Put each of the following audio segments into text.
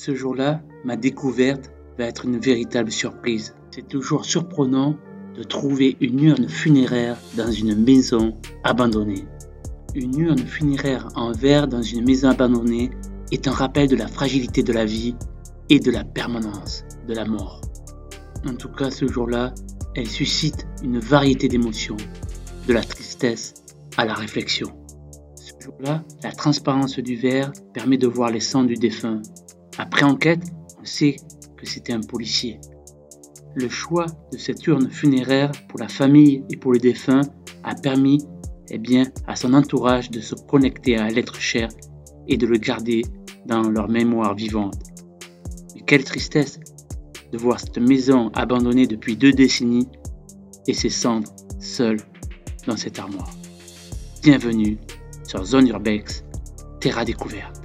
Ce jour-là, ma découverte va être une véritable surprise. C'est toujours surprenant de trouver une urne funéraire dans une maison abandonnée. Une urne funéraire en verre dans une maison abandonnée est un rappel de la fragilité de la vie et de la permanence de la mort. En tout cas, ce jour-là, elle suscite une variété d'émotions, de la tristesse à la réflexion. Ce jour-là, la transparence du verre permet de voir les cendres du défunt. Après enquête, on sait que c'était un policier. Le choix de cette urne funéraire pour la famille et pour le défunt a permis à son entourage de se connecter à l'être cher et de le garder dans leur mémoire vivante. Mais quelle tristesse de voir cette maison abandonnée depuis 2 décennies et ses cendres seules dans cette armoire. Bienvenue sur Zone Urbex, terre à découverte.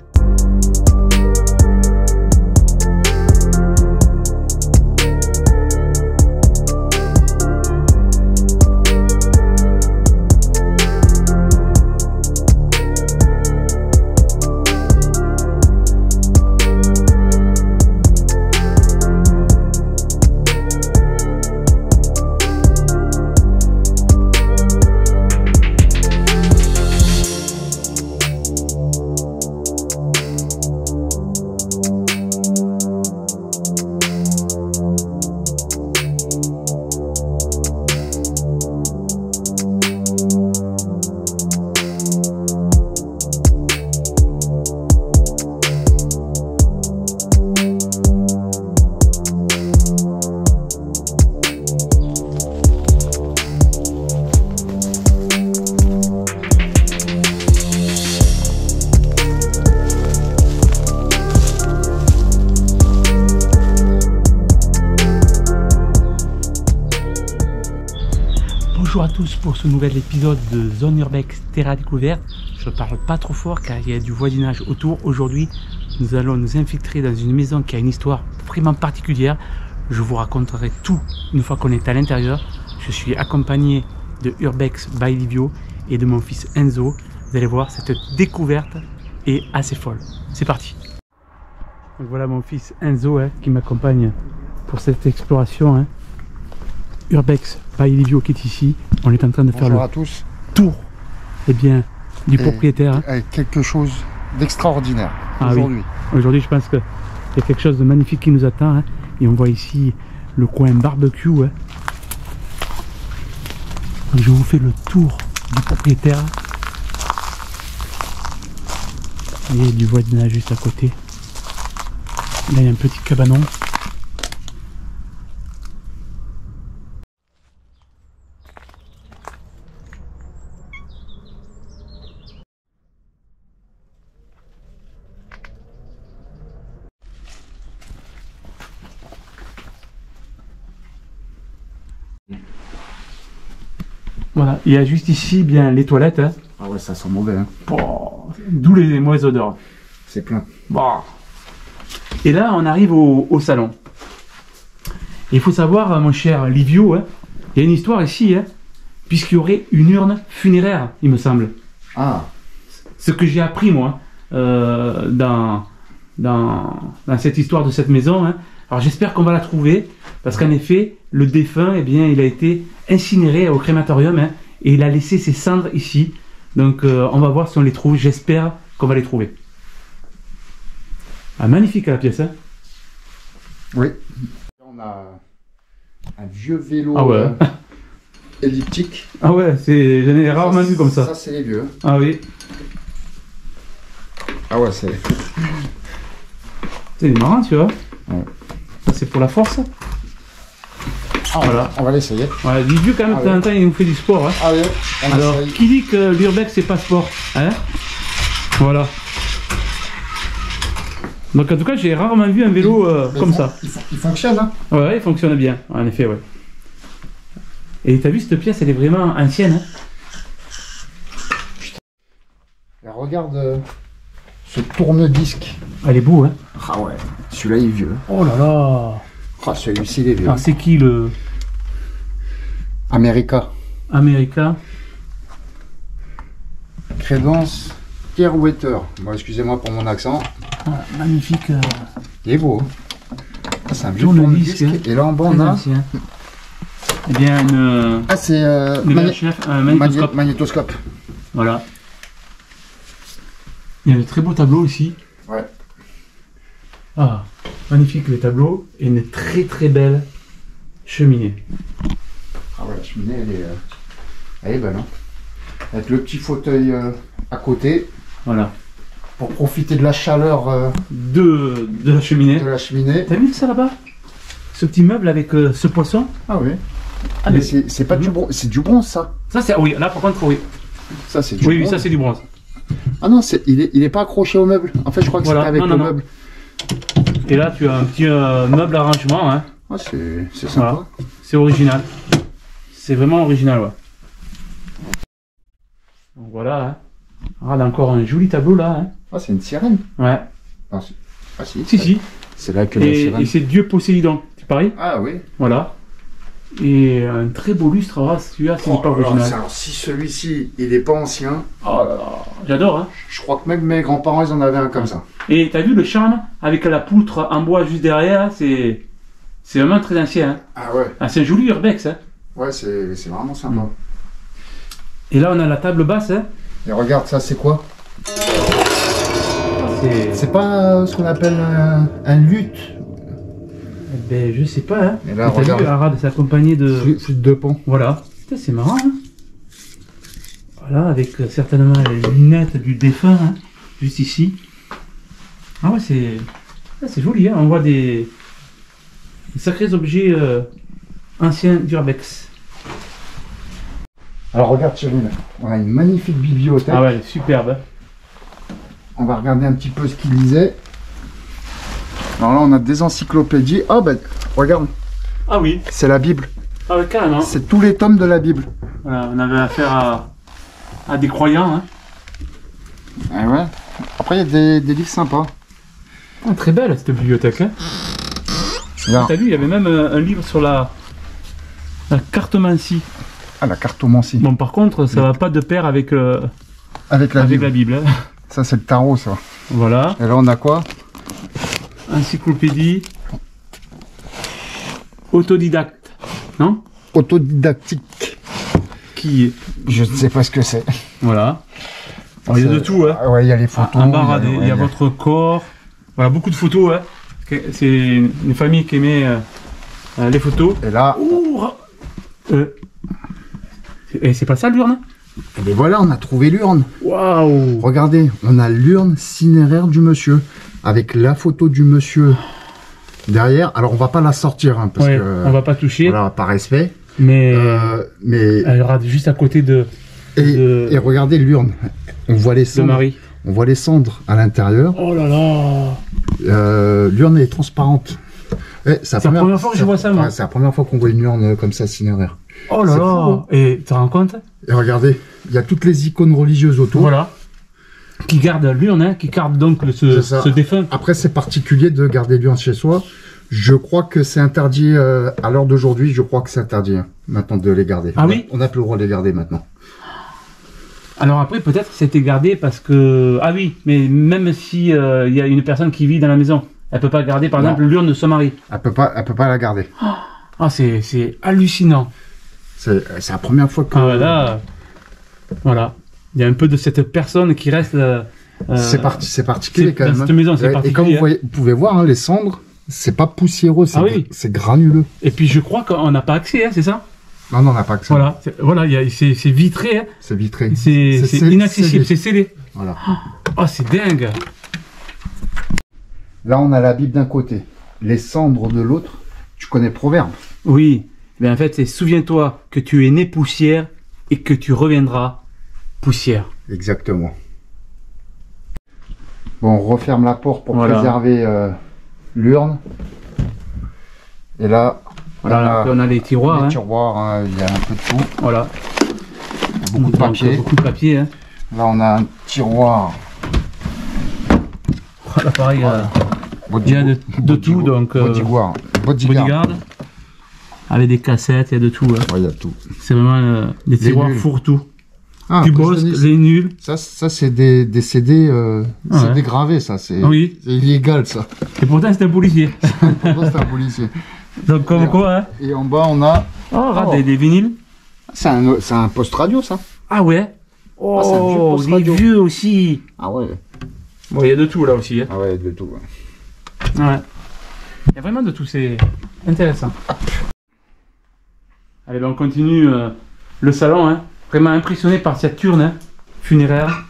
Bonjour à tous pour ce nouvel épisode de Zone Urbex Terre à découverte. Je ne parle pas trop fort car il y a du voisinage autour. Aujourd'hui, nous allons nous infiltrer dans une maison qui a une histoire vraiment particulière. Je vous raconterai tout une fois qu'on est à l'intérieur. Je suis accompagné de Urbex by Livio et de mon fils Enzo. Vous allez voir, cette découverte est assez folle. C'est parti. Donc voilà mon fils Enzo qui m'accompagne pour cette exploration. Urbex by Livio qui est ici. On est en train de faire le tour du propriétaire. Avec quelque chose d'extraordinaire aujourd'hui. Oui. Aujourd'hui, je pense qu'il y a quelque chose de magnifique qui nous attend. Et on voit ici le coin barbecue. Donc, je vous fais le tour du propriétaire. Il y a du voisinage juste à côté. Là, il y a un petit cabanon. Voilà, il y a juste ici bien les toilettes. Ah ouais, ça sent mauvais. D'où les mauvaises odeurs. C'est plein. Et là, on arrive au salon. Il faut savoir, mon cher Livio, il y a une histoire ici, puisqu'il y aurait une urne funéraire, il me semble. Ah. Ce que j'ai appris, moi, dans cette histoire de cette maison. Alors j'espère qu'on va la trouver, parce qu'en effet, le défunt, il a été incinéré au crématorium, et il a laissé ses cendres ici. Donc on va voir si on les trouve, j'espère qu'on va les trouver. Ah, magnifique la pièce. Oui. On a un vieux vélo elliptique. Ah ouais, j'en ai rarement vu comme ça. Ça c'est les vieux. Ah oui. Ah ouais, c'est... C'est marrant, tu vois. Ouais. Ça c'est pour la force. Ah, voilà. On va l'essayer. Ouais, Livio quand même, de temps en temps, il nous fait du sport. Ah oui, alors, essaye. Qui dit que l'urbex c'est pas sport, voilà. Donc en tout cas, j'ai rarement vu un vélo comme ça. Il fonctionne, Ouais, il fonctionne bien, en effet, ouais. Et t'as vu, cette pièce, elle est vraiment ancienne. Putain. Et regarde ce tourne-disque. Elle est beau, Ah ouais, celui-là il est vieux. Oh là là. Ah, celui-ci il est vieux. Alors c'est qui le... America. Crédence Pierre Wetter. Bon, excusez-moi pour mon accent. Ah, magnifique Il est beau. Ah, c'est un vieux Tourne-disque, tourne-disque. Et là en bas, on Très a. ancien. Eh bien, Ah, c'est une VHF, un magnétoscope. magnétoscope. Voilà. Il y a de très beaux tableaux ici. Ouais. Ah, magnifique les tableaux. Et une très très belle cheminée. Ah ouais, la cheminée, elle est belle. Hein. Avec le petit fauteuil à côté. Voilà. Pour profiter de la chaleur De la cheminée. de la cheminée. T'as vu ça là-bas? Ce petit meuble avec ce poisson? Ah oui. Ah, mais c'est pas du bronze, c'est du bronze ça. Ça c'est... Oui, là par contre, oui. Ça c'est du Oui, bronze. ça c'est du bronze. Ah non, il est pas accroché au meuble. En fait, je crois que Voilà. c'était avec Non, le non, meuble. Et là tu as un petit meuble arrangement. Hein. Ah, c'est sympa. Voilà. C'est original. C'est vraiment original, ouais. Donc voilà. Hein. Regarde encore un joli tableau là. Hein. Ah, c'est une sirène. Ouais. Ah, si. Si, si. C'est là que la sirène. Et c'est Dieu Poséidon. C'est pareil? Ah oui. Voilà. Et un très beau lustre. Ah, celui-là, c'est pas original. Alors, si celui-ci, il est pas ancien, Oh là là. J'adore, hein. je crois que même mes grands-parents, ils en avaient un comme ça. Et t'as vu le charme avec la poutre en bois juste derrière? C'est vraiment très ancien. Hein. Ah ouais. Ah, c'est un joli urbex. Hein. Ouais, c'est vraiment sympa. Et là, on a la table basse. Hein. Et regarde, ça, c'est quoi? C'est... C'est pas ce qu'on appelle un luth. Eh ben, je sais pas. Hein. Et là, T'as regarde. vu, Arad, c'est accompagné de... Flûte de pan. Voilà. Putain, c'est marrant. Hein. Voilà, avec certainement les lunettes du défunt, hein, juste ici. Ah ouais, c'est joli. Hein. On voit des sacrés objets anciens d'urbex. Alors regarde Cyril, on a une magnifique bibliothèque. Ah ouais, superbe. Hein. On va regarder un petit peu ce qu'il lisait. Alors là on a des encyclopédies. Ah ben regarde, Ah oui. c'est la Bible. Ah ouais, carrément. C'est tous les tomes de la Bible. Voilà, on avait affaire à des croyants. Hein. Ah ouais. Après il y a des livres sympas. Ah, très belle cette bibliothèque. Hein. Là. T'as vu, il y avait même un livre sur la cartomancie. Ah la cartomancie. Bon, par contre, ça va pas de pair avec, Avec la Bible. la Bible. Hein. Ça c'est le tarot ça. Voilà. Et là on a quoi? Encyclopédie. Autodidacte. Non? Autodidactique. Qui... Je ne sais pas ce que c'est. Voilà. Alors, il y a de tout. Hein. Ah ouais, il y a les photos. En bas, il y a votre corps. Voilà, beaucoup de photos. Hein. C'est une famille qui aimait les photos. Et là. Ouh, et c'est pas ça l'urne? Et bien voilà, on a trouvé l'urne. Waouh! Regardez, on a l'urne cinéraire du monsieur. Avec la photo du monsieur derrière. Alors on va pas la sortir. Hein, parce Ouais, que, on va pas toucher. voilà, par respect. Mais Mais. elle rate juste à côté de Et regardez l'urne. On voit les cendres. Marie. On voit les cendres à l'intérieur. Oh là là! L'urne est transparente. C'est la première fois que je vois ça, moi. C'est la première fois qu'on voit une urne comme ça cinéraire. Oh là C'est là! fou, hein. Et tu te rends compte? Et regardez, il y a toutes les icônes religieuses autour. Voilà. Qui garde l'urne, hein, qui garde donc ce défunt. Après, c'est particulier de garder l'urne chez soi. Je crois que c'est interdit à l'heure d'aujourd'hui. Je crois que c'est interdit hein, maintenant de les garder. Ah oui? On n'a plus le droit de les garder maintenant. Alors après, peut-être c'était gardé parce que... Ah oui, mais même si y a une personne qui vit dans la maison, elle peut pas garder, par exemple, l'urne de son mari. Elle peut pas la garder. Ah, c'est hallucinant. C'est la première fois que... Ah là, voilà. Il y a un peu de cette personne qui reste... c'est particulier quand même. Dans cette maison, c'est Et particulier. comme vous pouvez voir, hein, les cendres, c'est pas poussiéreux, c'est granuleux. Et puis je crois qu'on n'a pas accès, hein, c'est ça? Non, on n'a pas que ça. Voilà, c'est vitré, hein. C'est vitré. C'est inaccessible, c'est scellé. Voilà. Oh, c'est dingue. Là, on a la Bible d'un côté, les cendres de l'autre. Tu connais Proverbe? Oui, mais en fait, c'est souviens-toi que tu es né poussière et que tu reviendras poussière. Exactement. Bon, on referme la porte pour préserver l'urne. Et là, voilà, on a les tiroirs. Les tiroirs, hein, il y a un peu de tout. Voilà. Beaucoup de papier. Beaucoup de papier. Hein. Là, on a un tiroir. Là, pareil, il y a de tout. Donc, Bodyguard. Avec des cassettes, il y a de tout. Hein. Ouais, il y a tout. C'est vraiment des tiroirs fourre-tout. Ah, tu Cause bosses, de Nice. les nuls. Ça c'est des CD, CD gravés, ça. C'est Oui. c'est illégal, ça. Et pourtant, c'est un policier. Pourquoi c'est un policier? Donc, comme quoi, hein. Et en bas, on a... Oh, regarde, Oh. des vinyles. C'est un poste radio, ça. Ah ouais. Ah, c'est un vieux Oh, poste des radio. vieux aussi. Ah ouais. Bon, il y a de tout là aussi. Hein. Ah ouais, de tout. Ouais. Il y a vraiment de tout, c'est intéressant. Allez, ben on continue le salon. Hein. Vraiment impressionné par cette urne hein, funéraire.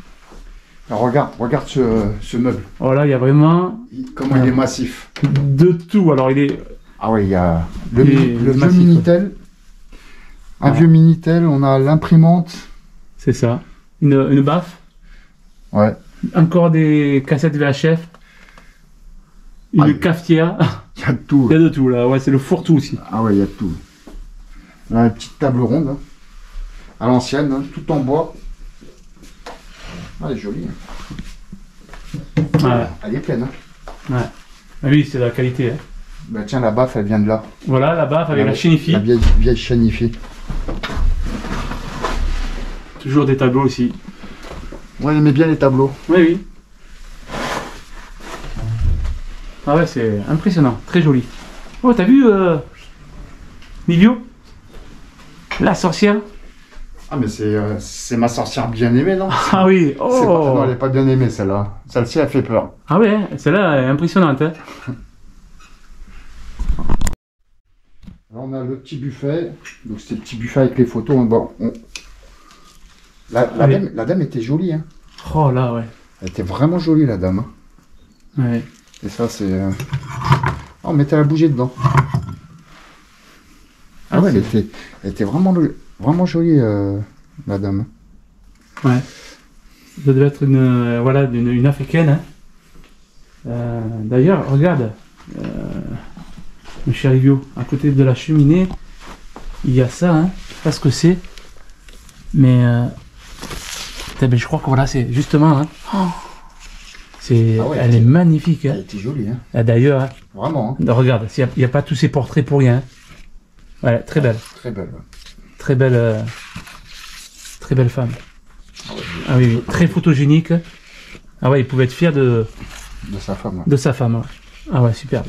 Alors, regarde ce meuble. Oh là, il y a vraiment Comment il est massif. de tout. Alors, il est. Ah ouais, il y a le vieux massif, Minitel. Un vieux Minitel, on a l'imprimante. C'est ça. Une baffe. Ouais. Encore des cassettes VHF. Une Ah, cafetière. Il y a de tout. Il y a de tout là. Ouais, c'est le fourre-tout aussi. Ah ouais, il y a de tout. On a une petite table ronde. Hein. À l'ancienne, hein, tout en bois. Ah, elle est jolie. Hein. Ouais. Elle est pleine. Hein. Ouais. Ah oui, c'est la qualité. Hein. Bah tiens, la baffe, elle vient de là. Voilà, la baffe avec la chénifie. La vieille chénifie. Toujours des tableaux aussi. Ouais, elle aimait bien les tableaux. Oui, oui. Ah ouais, c'est impressionnant, très joli. Oh, t'as vu, Livio? La sorcière? Ah, mais c'est ma sorcière bien aimée, non? Ah oui, C'est pas- oh! Non, elle est pas bien aimée, celle-là. Celle-ci, elle fait peur. Ah ouais, celle-là est impressionnante. Hein. Alors, on a le petit buffet. Donc, c'est le petit buffet avec les photos. Bon, la dame était jolie, hein. Oh là, ouais. Elle était vraiment jolie, la dame. Hein. Ouais. Et ça, c'est... Oh, on mettait la bougie dedans. Ah ouais, elle était vraiment jolie, la dame. Ouais. Ça devait être une, voilà, une africaine. Hein. D'ailleurs, regarde, mon cher Livio, à côté de la cheminée, il y a ça, hein. Je sais pas ce que c'est, mais putain, ben, je crois que voilà, c'est justement, hein. C'est, Ah ouais, elle est magnifique. Hein. Elle était jolie, hein. Ah, d'ailleurs, hein, Vraiment, hein. regarde, il n'y a pas tous ces portraits pour rien. Hein. Ouais, très belle, Très belle. Ouais. très belle femme. Ah oui, oui, très photogénique. Ah ouais, il pouvait être fier De sa femme. Ouais. de sa femme. Ouais. Ah ouais, superbe.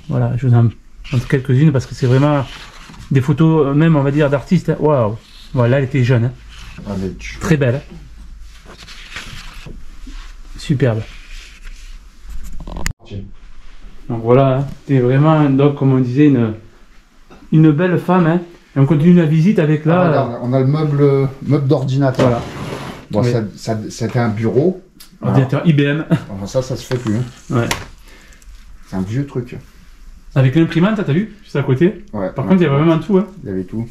Voilà, je vous en montre quelques-unes parce que c'est vraiment des photos, même on va dire d'artistes. Hein. Waouh! Voilà, elle était jeune. Hein. Ah, mais Très belle. Hein. Superbe. Donc voilà, hein. C'était vraiment, donc, comme on disait, une belle femme. Hein. Et on continue la visite avec là. Ah, regarde, on a le meuble d'ordinateur. Voilà. Bon, Oui. c'était un bureau. Ordinateur IBM. Enfin, ça se fait plus. Hein. Ouais. C'est un vieux truc. Avec l'imprimante, t'as vu? Juste à côté. Ouais. Par contre, il y a vraiment tout. Hein. Il y avait tout.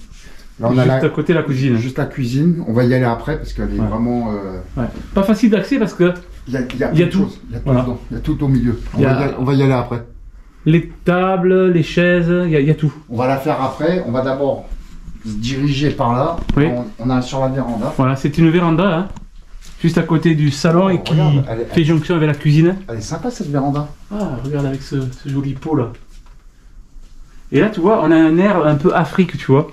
Là, on Juste a à côté la cuisine. juste la cuisine. On va y aller après parce qu'elle est Ouais. vraiment. Ouais. Pas facile d'accès parce que Il y a Il y a plein de tout. choses. Il y a tout Voilà. dedans. Il y a tout au milieu. Il y a- On va y aller après. les tables, les chaises, il y a tout. On va la faire après. On va d'abord se diriger par là. Oui. On a sur la véranda. Voilà, c'est une véranda, hein, juste à côté du salon et qui Regarde, elle fait jonction avec la cuisine. Elle est sympa cette véranda. Ah, regarde avec ce joli pot là. Et là, tu vois, on a un air un peu Afrique, tu vois.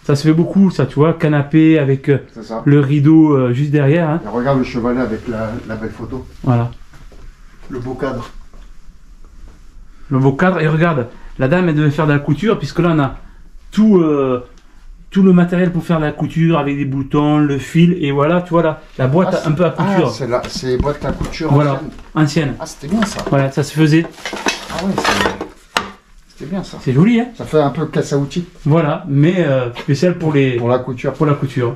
Ça se fait beaucoup, ça, tu vois, canapé avec C'est ça. le rideau juste derrière. Hein. Et regarde le chevalet avec la belle photo. Voilà. Le beau cadre. Le beau cadre. Et regarde, la dame, elle devait faire de la couture, puisque là, on a tout le matériel pour faire de la couture, avec des boutons, le fil, et voilà, tu vois, là, la boîte un peu à couture. C'est boîte à couture Voilà. ancienne. Ancienne. Ah, c'était bien ça. Voilà, ça se faisait. Ah ouais, c'était bien ça. C'est joli, hein. Ça fait un peu casse à outils Voilà, mais spécial pour pour la couture. la couture.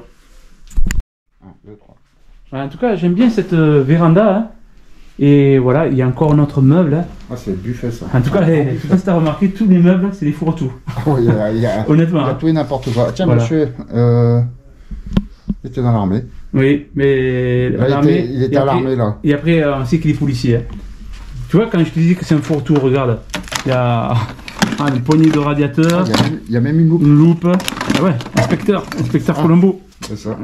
1, 2, 3. Voilà, en tout cas, j'aime bien cette véranda. Hein. Et voilà, il y a encore un autre meuble. Hein. Ah, c'est le buffet ça. En tout cas, je sais pas si tu as remarqué, tous les meubles, c'est des fourre-tout. Ah ouais, il y a Honnêtement. Hein. tout et n'importe quoi. Tiens, Voilà. monsieur, il était dans l'armée. Oui, mais Là, l'armée. il était et à après- l'armée là. Et après, on sait qu'il est policier. Hein. Tu vois, quand je te disais que c'est un fourre-tout, regarde. Il y a une poignée de radiateurs, Il y a même une loupe. une loupe. Ah ouais, inspecteur Colombo. C'est ça.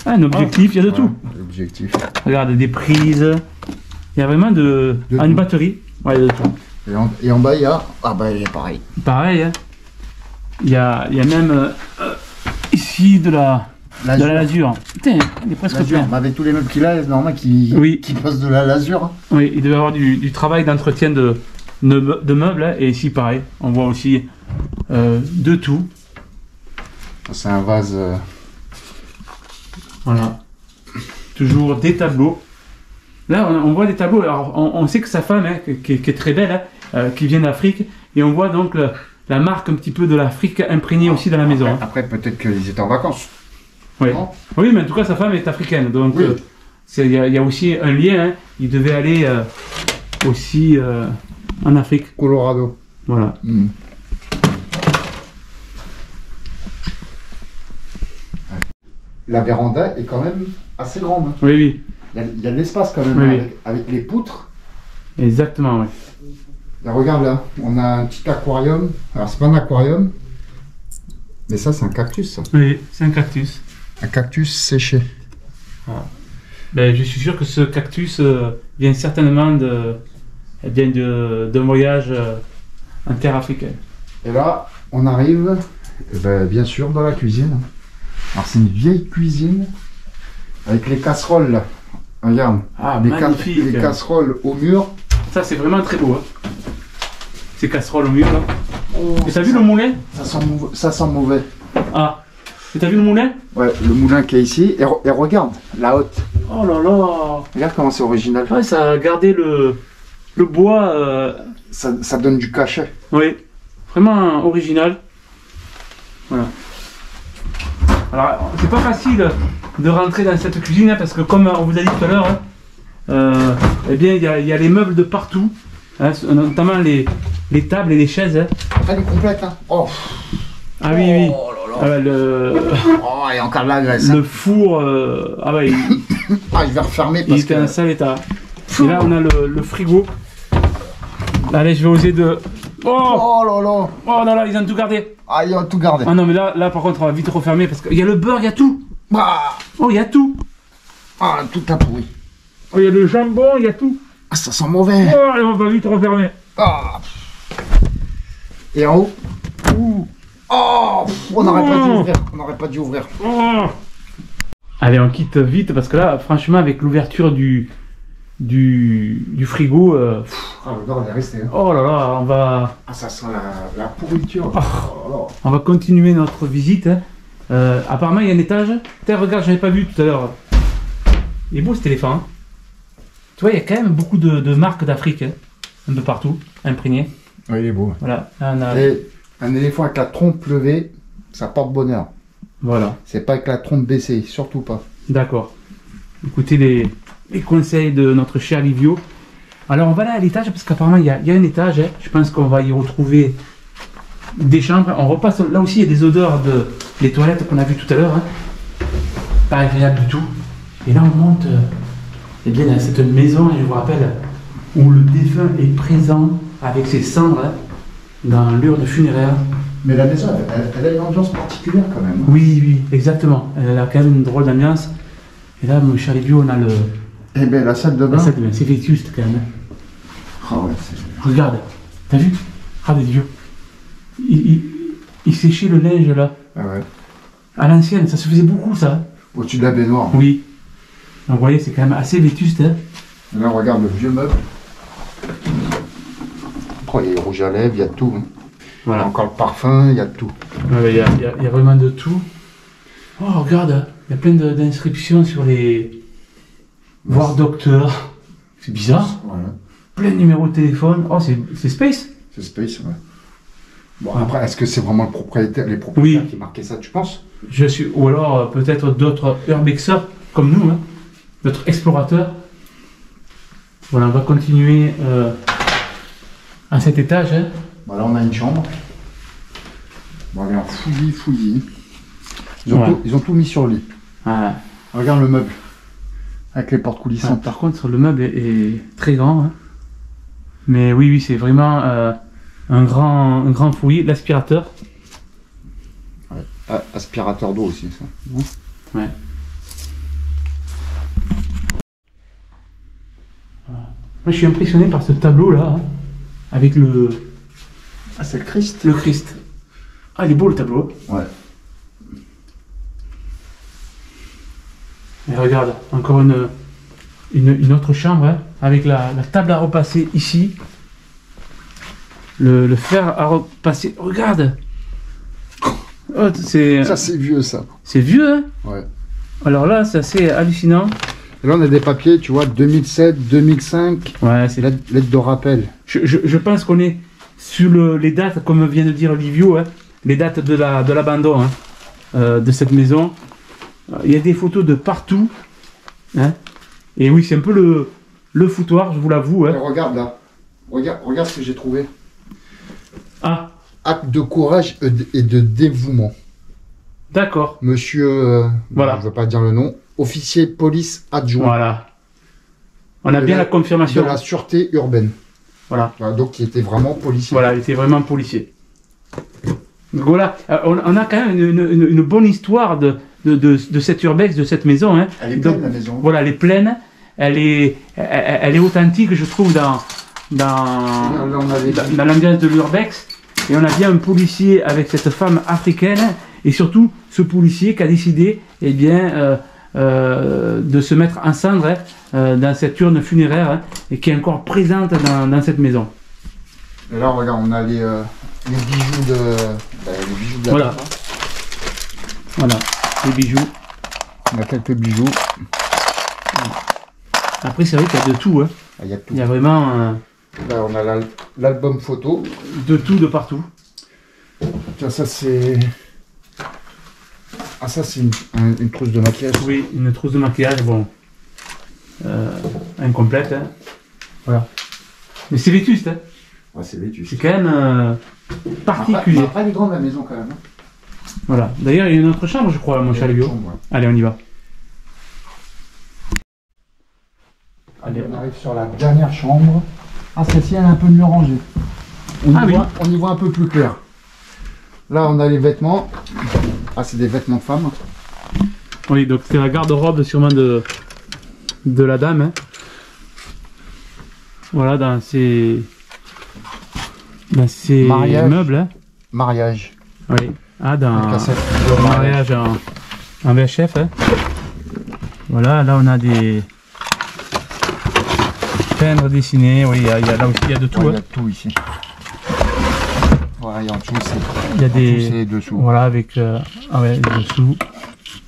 Un objectif, il y a de tout. Ouais, l'objectif. Regarde, des prises. Il y a vraiment De une tout. batterie. Ouais, il y a de tout. Et en bas, il y a. Ah, bah, il est pareil. Pareil, hein. Il y a même ici de la De la lasure. Putain, il est presque plein. Mais avec tous les meubles qu'il a, c'est normal qu'il passe de la lasure. Hein. Oui, il devait avoir du travail d'entretien de meubles. Hein. Et ici, pareil, on voit aussi de tout. C'est un vase. Voilà. Toujours des tableaux. Là, on voit des tableaux. Alors, on sait que sa femme, hein, qui est très belle, hein, qui vient d'Afrique. Et on voit donc la marque un petit peu de l'Afrique imprégnée aussi dans la maison. Hein. Après, peut-être qu'ils étaient en vacances. Oui. Oui, mais en tout cas, sa femme est africaine. Donc, oui. Il y a aussi un lien. Hein. Il devait aller aussi en Afrique. Colorado. Voilà. Mmh. La véranda est quand même assez grande. Hein. Oui, oui. Il y a de l'espace quand même, Oui, hein, avec les poutres. Exactement, oui. Là, regarde là, on a un petit aquarium. Alors, c'est pas un aquarium, mais ça, c'est un cactus. Ça. Oui, c'est un cactus. Un cactus séché. Ah. Ben, je suis sûr que ce cactus vient certainement d'un voyage en terre africaine. Et là, on arrive, bien sûr, dans la cuisine. Alors, c'est une vieille cuisine avec les casseroles là. Regarde, magnifique. Les casseroles au mur. Ça, c'est vraiment très beau. Hein. Ces casseroles au mur là. Oh, et t'as vu le moulin? Ça sent mauvais. Ah, et t'as vu le moulin? Ouais, le moulin qui est ici. Et regarde, la haute. Oh là là. Regarde comment c'est original. Ouais, ça a gardé le bois. Ça donne du cachet. Oui, vraiment original. Voilà. Alors, c'est pas facile de rentrer dans cette cuisine hein, parce que, comme on vous a dit tout à l'heure, hein, eh bien, il y a les meubles de partout, hein, notamment les tables et les chaises. Hein. Elle est complète, hein. Oh. Ah oui, oui. Oh là là. Oh, il y a encore de la graisse. Le four, ah ouais, je vais refermer il parce était que... en sale état. Et là, on a le frigo. Allez, je vais oser de... Oh là là. Oh là là, ils ont tout gardé. Ah, ils ont tout gardé. Ah non, mais là par contre, on va vite refermer parce qu'il y a le beurre, il y a tout. Ah, Oh, il y a tout. tout a pourri. Oh, il y a le jambon, il y a tout. Ah, ça sent mauvais. Oh, allez, on va vite refermer. Ah. Et en haut. Ouh. Oh, on n'aurait pas dû ouvrir. On n'aurait pas dû ouvrir. Oh. Allez, on quitte vite parce que là, franchement, avec l'ouverture du frigo, L'odeur est restée. Hein. oh là là, on va... Ah, ça sent la pourriture. Oh. Oh là là. On va continuer notre visite. Hein. Apparemment, il y a un étage. Tiens, regarde, j'avais pas vu tout à l'heure. Il est beau cet éléphant. Hein. Tu vois, il y a quand même beaucoup de marques d'Afrique, hein, un peu partout, imprégnées. Oui, il est beau. Voilà. Là, on a... Et un éléphant avec la trompe levée, ça porte bonheur. Voilà. C'est pas avec la trompe baissée, surtout pas. D'accord. Écoutez les conseils de notre cher Livio. Alors, on va aller à l'étage parce qu'apparemment, il y a un étage. Hein. Je pense qu'on va y retrouver des chambres. On repasse. Là aussi, il y a des odeurs des toilettes qu'on a vues tout à l'heure. Hein. Pas agréable du tout. Et là, on monte bien, dans cette maison, je vous rappelle, où le défunt est présent avec ses cendres hein, dans l'urne funéraire. Mais la maison, elle a une ambiance particulière quand même. Hein. Oui, oui, exactement. Elle a quand même une drôle d'ambiance. Et là, mon cher Livio, on a le... Eh bien, la salle de bain. La salle de bain, c'est vétuste quand même. Ah ouais, Regarde, t'as vu? Regarde les yeux. Il séchait le linge là. Ah ouais. À l'ancienne, ça se faisait beaucoup ça. Au-dessus de la baignoire. Oui. Donc vous voyez, c'est quand même assez vétuste. Hein. Là, on regarde le vieux meuble. Oh, il y a le rouge à lèvres, il y a tout. Hein. Voilà. Encore le parfum, il y a tout. Il y a vraiment de tout. Oh, regarde, il y a plein d'inscriptions sur les... Voir docteur. C'est bizarre. Voilà. Plein de numéros de téléphone. Oh, c'est Space. C'est Space, ouais. Bon, après, est-ce que c'est vraiment le propriétaire, les propriétaires qui marquaient ça, tu penses? Ou alors peut-être d'autres urbexeurs comme nous, hein, d'autres explorateurs. Voilà, on va continuer à cet étage. Hein. Bon, là, on a une chambre. Bon, regarde, fouillis. Ils ont tout mis sur le lit. Ah. Regarde le meuble. Avec les portes coulissantes. Ah, par contre, le meuble est très grand. Hein. Mais oui, c'est vraiment un grand fouillis. L'aspirateur. Ouais. Ah, aspirateur d'eau aussi, ça. Ouais. Moi, je suis impressionné par ce tableau-là. Hein, avec le... Ah, c'est le Christ. Le Christ. Ah, il est beau le tableau. Ouais. Et regarde, encore une autre chambre hein, avec la table à repasser ici. Le fer à repasser. Regarde. Oh, Ça, c'est vieux, ça. C'est vieux, hein? Ouais. Alors là, c'est assez hallucinant. Et là, on a des papiers, tu vois, 2007, 2005. Ouais, c'est lettre de rappel. Je pense qu'on est sur les dates, comme vient de dire Livio, hein, les dates de l'abandon de cette maison. Il y a des photos de partout. Hein. Et oui, c'est un peu le foutoir, je vous l'avoue. Hein. Regarde là. Regarde ce que j'ai trouvé. Ah. Acte de courage et de dévouement. D'accord. Monsieur, voilà. Je ne veux pas dire le nom, officier police adjoint. Voilà. On a bien la confirmation. De la sûreté urbaine. Voilà. Donc il était vraiment policier. Voilà, il était vraiment policier. Donc voilà, on a quand même une bonne histoire de cette urbex, de cette maison. Hein. Elle est pleine, la maison. Voilà, elle est pleine. Elle est authentique, je trouve, dans l'ambiance de l'urbex. Et on a bien un policier avec cette femme africaine. Et surtout, ce policier qui a décidé eh bien, de se mettre en cendre dans cette urne funéraire hein, et qui est encore présente dans cette maison. Et là, regarde, on a les bijoux de la voilà. femme, hein. Voilà, les bijoux. On a quelques bijoux. Après, c'est vrai qu'il y a de tout. Hein. Ah, il y a tout. Il y a vraiment... Là, on a l'album photo. De tout, de partout. Tiens, ça c'est... Ah, ça c'est une trousse de maquillage. Oui, une trousse de maquillage, bon... incomplète. Hein. Voilà. Mais c'est vétuste. Hein. Ouais, c'est vétuste. C'est quand même particulier. Après, elle est grande la maison quand même. Hein. Voilà. D'ailleurs, il y a une autre chambre, je crois, mon cher Livio. Ouais. Allez, on y va. Allez, on arrive sur la dernière chambre. Ah, celle-ci, elle est un peu mieux rangée. On y voit un peu plus clair. Là, on a les vêtements. Ah, c'est des vêtements de femme. Oui, donc c'est la garde-robe sûrement de la dame. Hein. Voilà, dans ces meubles. Hein. Mariage. Oui. Ah, dans le mariage en VHF. Hein. Voilà, là on a des peindre, dessiner. Oui, là aussi il y a de tout. Ouais, hein. il y a tout ici. Voilà, il y a en dessous, il y a des c'est dessous. Voilà, avec ah ouais, dessous.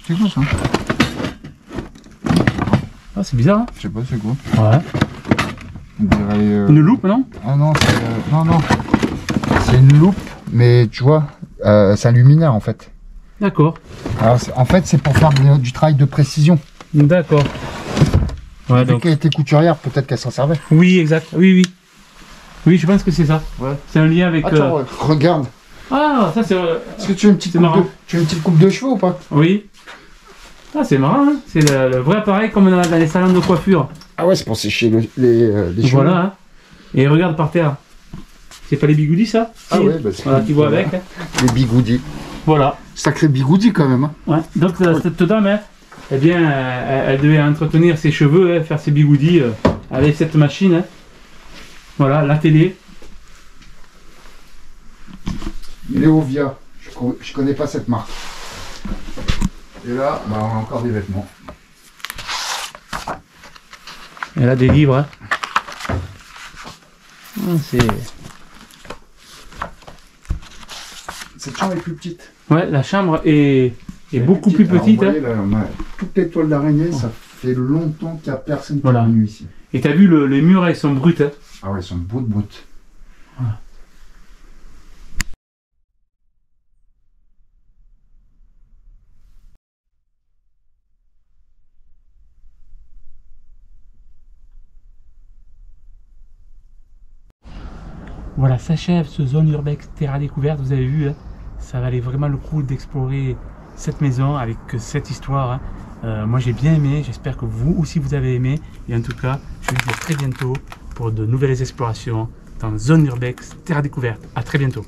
C'est quoi ça? Ah, c'est bizarre. Hein. Je sais pas, c'est quoi? Ouais. On dirait, une loupe, non? Ah non, non. C'est une loupe, mais tu vois, c'est un luminaire en fait. D'accord. Alors, en fait, c'est pour faire du travail de précision. D'accord. Ouais, Vu qu'elle était couturière, peut-être qu'elle s'en servait. Oui, exact. Oui. Oui, je pense que c'est ça. Ouais. C'est un lien avec... Attends, regarde. Ah, ça c'est... Est-ce que tu as une petite coupe de cheveux ou pas? Oui. Ah, c'est marrant, hein. C'est le vrai appareil comme dans les salons de coiffure. Ah ouais, c'est pour sécher les cheveux. Voilà. Hein. Et regarde par terre. C'est pas les bigoudis, ça? Ah si. ouais, bah voilà, qui vont avec. Hein. Les bigoudis. Voilà. Sacré bigoudi quand même. Hein. Ouais. Donc cette dame, hein, eh bien, elle devait entretenir ses cheveux, hein, faire ses bigoudis avec cette machine. Hein. Voilà, la télé. Léovia. Je connais pas cette marque. Et là, bah, on a encore des vêtements. Elle a des livres. Hein. Cette chambre est plus petite. Ouais, la chambre est beaucoup plus petite. Alors, vous voyez, là, on a toutes les toiles d'araignée. Ça fait longtemps qu'il n'y a personne qui est venu ici. Et t'as vu, les murs, ils sont bruts. Hein. Ah ouais, ils sont brutes. Voilà. Voilà, s'achève ce zone urbex terre à découverte. Vous avez vu, hein, ça valait vraiment le coup d'explorer cette maison avec cette histoire. Hein. Moi j'ai bien aimé, j'espère que vous aussi vous avez aimé. Et en tout cas, je vous dis à très bientôt pour de nouvelles explorations dans zone urbex terre à découverte. À très bientôt.